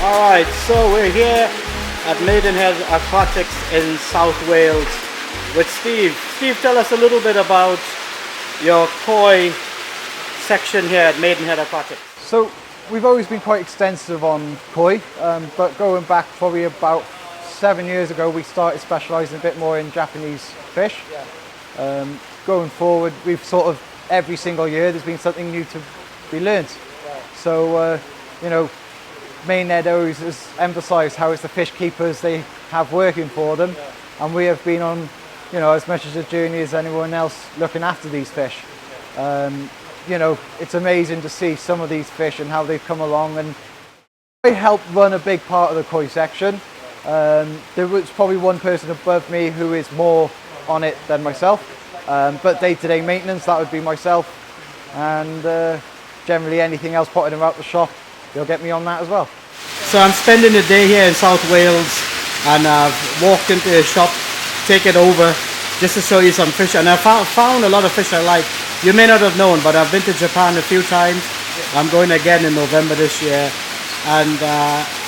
Alright, so we're here at Maidenhead Aquatics in South Wales with Steve. Steve, tell us a little bit about your koi section here at Maidenhead Aquatics. So we've always been quite extensive on koi, but going back probably about 7 years ago we started specialising a bit more in Japanese fish. Yeah. Going forward, we've sort of every single year there's been something new to be learnt. Right. So you know, Maidenhead always has emphasised how it's the fish keepers they have working for them, and we have been on, you know, as much as a journey as anyone else looking after these fish. You know, it's amazing to see some of these fish and how they've come along, and I help run a big part of the koi section. There was probably one person above me who is more on it than myself, but day-to-day maintenance, that would be myself, and generally anything else potting about the shop, they'll get me on that as well. So I'm spending the day here in South Wales, and I've walked into a shop, taken over just to show you some fish, and I found a lot of fish I like. You may not have known, but I've been to Japan a few times. I'm going again in November this year, and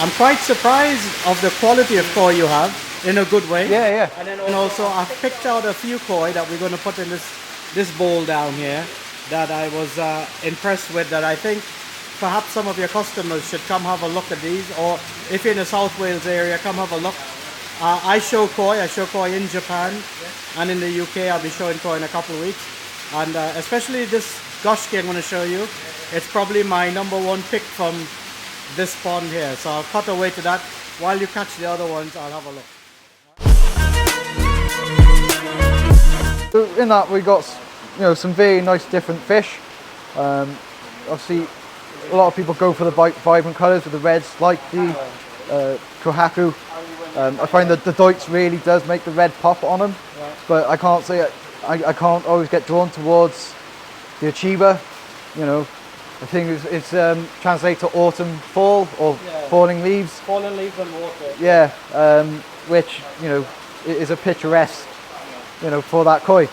I'm quite surprised of the quality of koi you have, in a good way. Yeah. And then also I've picked out a few koi that we're going to put in this bowl down here that I was impressed with, that I think perhaps some of your customers should come have a look at these, or if you're in the South Wales area, come have a look. I show koi in Japan, and in the UK I'll be showing koi in a couple of weeks, and especially this goshki I'm going to show you. It's probably my #1 pick from this pond here, so I'll cut away to that. While you catch the other ones, I'll have a look. So in that we got, you know, some very nice different fish. Obviously a lot of people go for the vibrant colours with the reds, like the kohaku. I find that the Deutsch really does make the red pop on them, but I can't say I can't always get drawn towards the Achiba. You know, I think it's translates to autumn fall, or falling leaves. Fallen leaves and water. Yeah, which, you know, is a picturesque, you know, for that koi.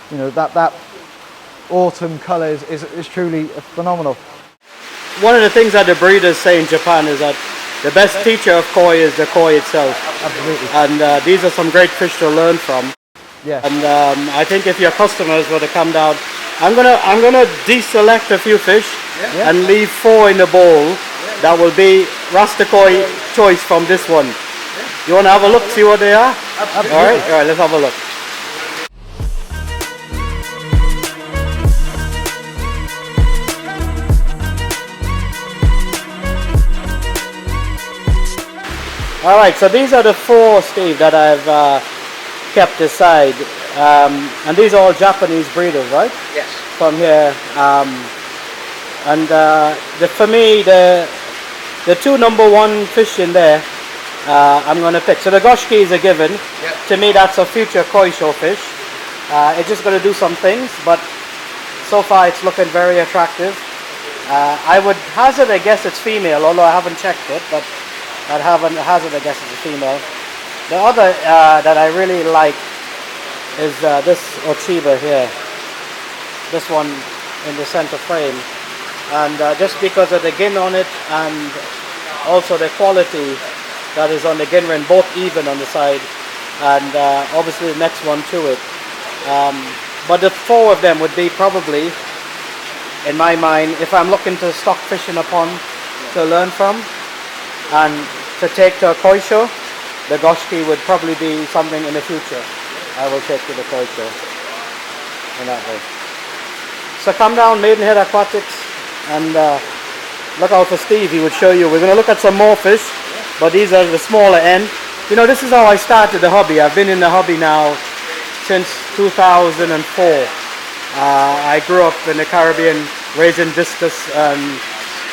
You know, that autumn colour is truly phenomenal. One of the things that the breeders say in Japan is that the best teacher of koi is the koi itself. Absolutely. And these are some great fish to learn from. Yeah. And I think if your customers were to come down, I'm gonna deselect a few fish and leave 4 in the bowl. That will be Rasta koi choice from this one. You want to have a look, see what they are? Absolutely. All right, let's have a look. All right, so these are the 4, Steve, that I've kept aside, and these are all Japanese breeders, right? Yes. From here, and for me, the 2 #1 fish in there, I'm going to pick. So the goshki is a given. Yep. To me, that's a future koi show fish. It's just going to do some things, but so far it's looking very attractive. I would hazard a guess it's female, although I haven't checked it, but I'd hazard a guess it's a female. The other that I really like is this Ochiba here. This one in the center frame. And just because of the gin on it, and also the quality that is on the gin ring, both even on the side, and obviously the next one to it. But the 4 of them would be probably, in my mind, if I'm looking to stock fish in a pond to learn from and to take to a koi show, the goshki would probably be something in the future I will take to the koi show in that way. So come down Maidenhead Aquatics and look out for Steve. He would show you. We're going to look at some more fish, but these are the smaller end. You know, this is how I started the hobby. I've been in the hobby now since 2004. I grew up in the Caribbean, raising discus and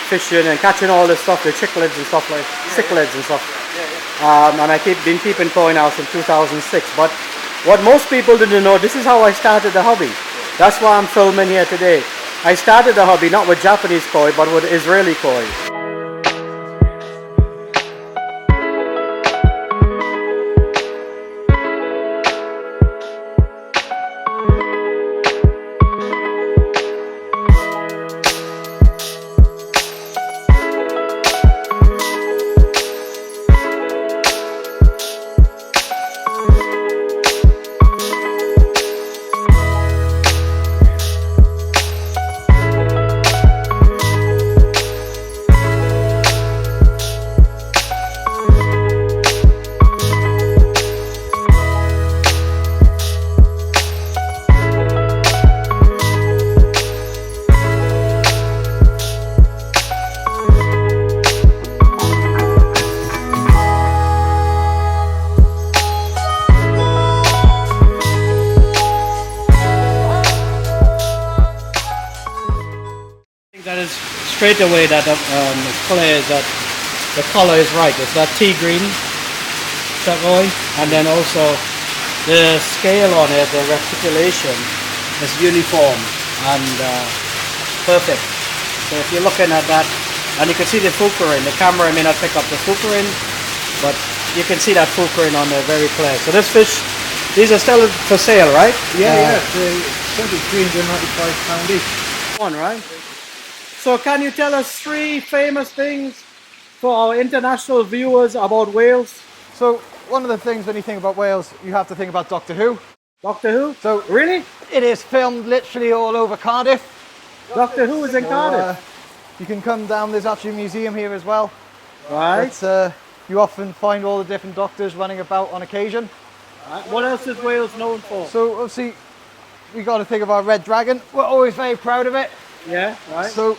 fishing and catching all this stuff, the cichlids and stuff like cichlids and stuff. And I been keeping koi now since 2006. But what most people didn't know, this is how I started the hobby. That's why I'm filming here today. I started the hobby not with Japanese koi, but with Israeli koi. straight away that it's clear that the color is right. It's that tea green, Roy, and then also the scale on it, the reticulation is uniform and perfect. So if you're looking at that, and you can see the fulcrum, the camera may not pick up the fulcrum, but you can see that fulcrum on there very clear. So this fish, these are still for sale, right? Yeah, they're £395 each. One, right? So can you tell us 3 famous things for our international viewers about Wales? So one of the things when you think about Wales, you have to think about Doctor Who. Doctor Who? So really? It is filmed literally all over Cardiff. Doctor Who is in Cardiff? You can come down, there's actually a museum here as well. Right. But, you often find all the different doctors running about on occasion. Right. What else is Wales known for? So obviously, we got to think of our Red Dragon. We're always very proud of it. Yeah, right. So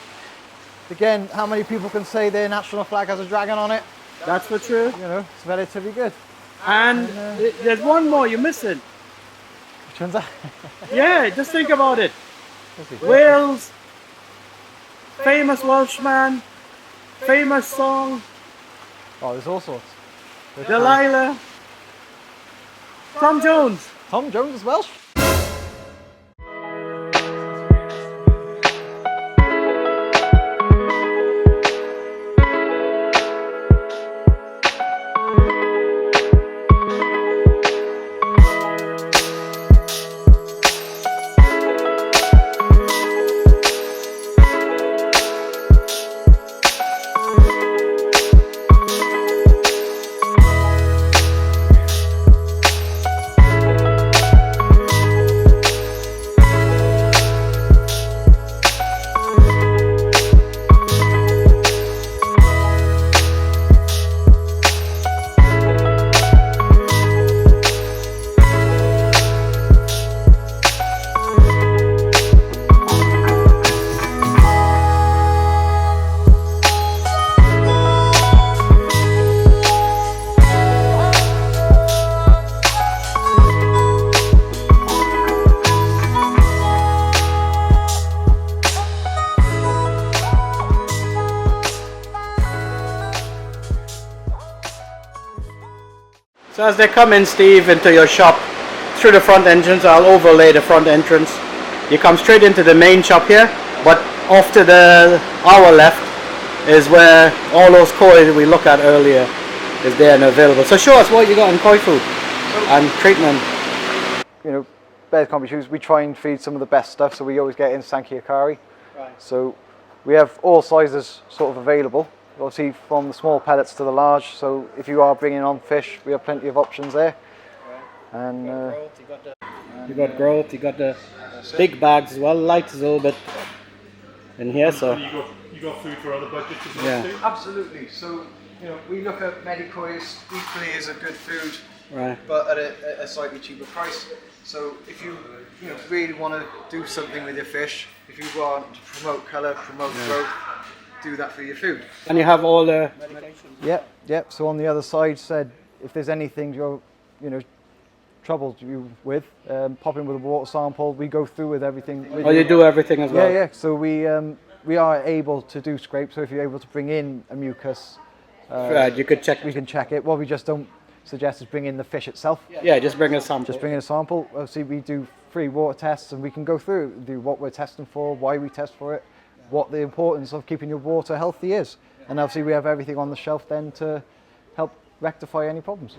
again, how many people can say their national flag has a dragon on it? That's for true. You know, it's relatively good. And there's one more you're missing. Which one's that? Yeah, just think about it. Wales, famous Welshman, famous song, Oh, there's all sorts. Delilah, Tom Jones. Tom Jones is Welsh. So as they come in, Steve, into your shop through the front entrance, I'll overlay the front entrance. You come straight into the main shop here, but off to our left is where all those koi we looked at earlier is there and available. So show us what you got in koi food and treatment. You know, bears can't be choosers. We try and feed some of the best stuff, so we always get in Sankiakari. Right. So we have all sizes sort of available. Obviously from the small pellets to the large, so if you are bringing on fish, we have plenty of options there. Right. And you got growth, you got the big bags as well, light is a little bit in here, so you got food for other budgets as well. yeah. Too? absolutely. So you know, we look at Medicois equally as a good food, Right. but at a slightly cheaper price. So if you really want to do something with your fish, if you want to promote colour, promote growth, do that for your food. And you have all the Yep. So on the other side said, if there's anything you're, troubled you with, pop in with a water sample. We go through with everything. Oh, you do everything as well? Yeah. So we are able to do scrape. So if you're able to bring in a mucus, Right, you could check. we can check it. What we just don't suggest is bring in the fish itself. Yeah, just bring a sample. Just bring in a sample. Obviously, we do free water tests, and we can go through do what we're testing for, why we test for it, what the importance of keeping your water healthy is, and obviously we have everything on the shelf then to help rectify any problems.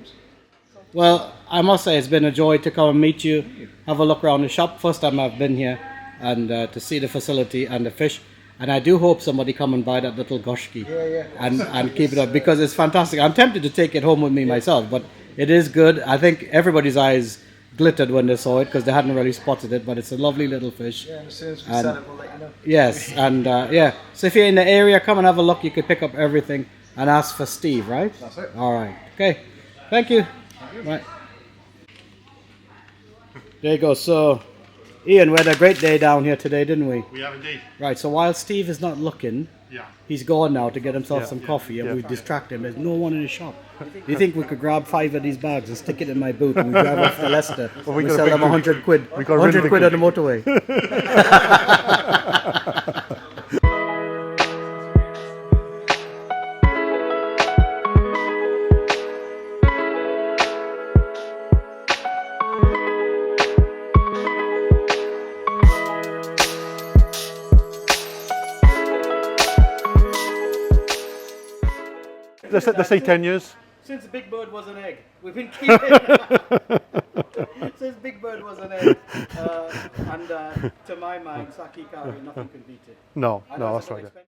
Well, I must say it's been a joy to come and meet you, have a look around the shop. First time I've been here, and to see the facility and the fish. And I do hope somebody come and buy that little goshki and keep it up, because it's fantastic. I'm tempted to take it home with me myself, but it is good. I think everybody's eyes glittered when they saw it because they hadn't really spotted it, but it's a lovely little fish. Yeah, as soon as we sell it, we'll let you know. Yes, and so if you're in the area, come and have a look. You can pick up everything and ask for Steve, right? That's it. All right. Okay. Thank you. Right. There you go. So, Ian, we had a great day down here today, didn't we? We have indeed. Right. So while Steve is not looking, Yeah. he's gone now to get himself some coffee, and we distract him. There's no one in the shop. Do you think we could grab 5 of these bags and stick it in my boot and we drive off to Leicester? we We got a sell big them boot. 100 quid. We got a 100 really quid big on the motorway. let's say 10 years. Since Big Bird was an egg, we've been keeping. Since Big Bird was an egg, and to my mind, Saki Kari, nothing can beat it. No, I know no, it's that's a bit right. expensive.